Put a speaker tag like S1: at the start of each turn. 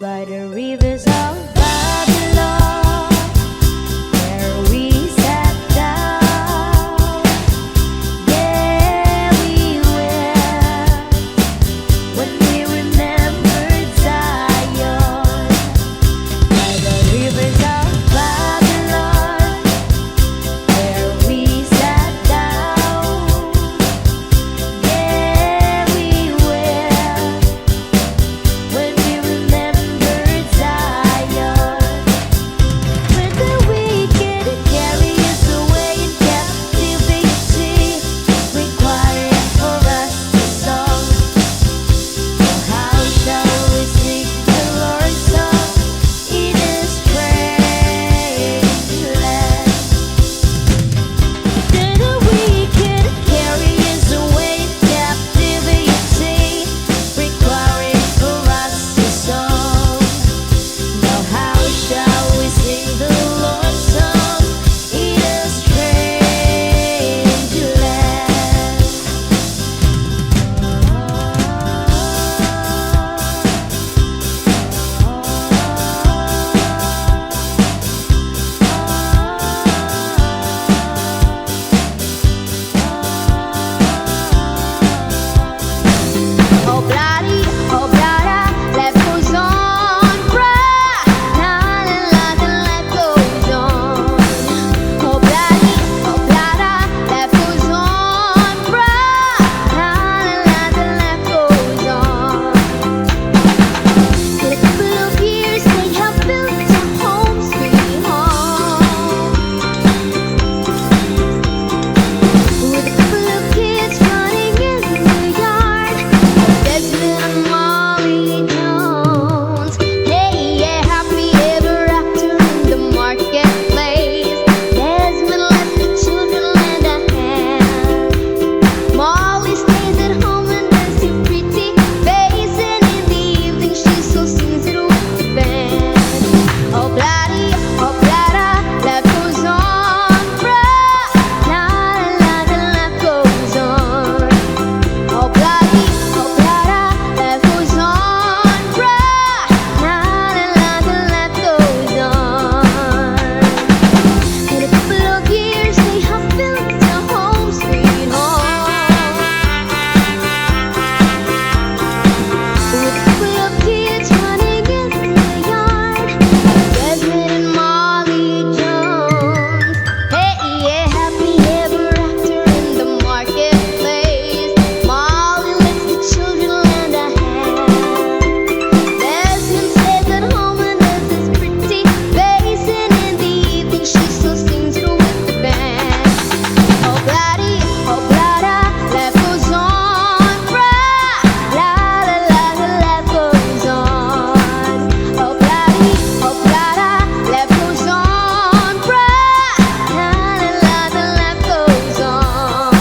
S1: by the rivers of Babylon, where we sat down. Yeah, we wept when we remembered Zion, by the rivers of Babylon, where we sat down. Yeah, we wept when we remembered Zion, where the wicked carry us away in captivity, requiring for us a song. Oh, how shall we sing the Lord's song in a strange land? Where the wicked carry us away in captivity, requiring for us a song. Now how shall we sing the Lord's song in a strange land? Obladi Oblada, life goes on, bruh. La la la, the life goes on. Obladi Oblada, life goes on, bruh. La la la, the life goes on. In a couple of years, they have built a home sweet home, with a couple of kids running in the yard. Desmond and Molly Jones, hey yeah, happy ever after in the marketplace. Desmond left the children lend a hand. Molly stays at home and does her pretty face, and in the evening she so sings it with the band. Obladi Oblada, life goes on, bruh. La la, the life goes on. Obladi Oblada, life goes on, bruh. La la, the life goes on. In a couple of years, they have built a home sweet home, with a couple of kids running in the yard. Desmond and Molly Jones, hey yeah, happy ever after in the marketplace. Molly lets the children lend a hand. Desmond stays at home and does his pretty face, and in the evening she still sings it with the band. Obladi Oblada, life goes on, bruh. La la la, the life goes on. Obladi Oblada, life goes on, bruh. La la la, the life goes on.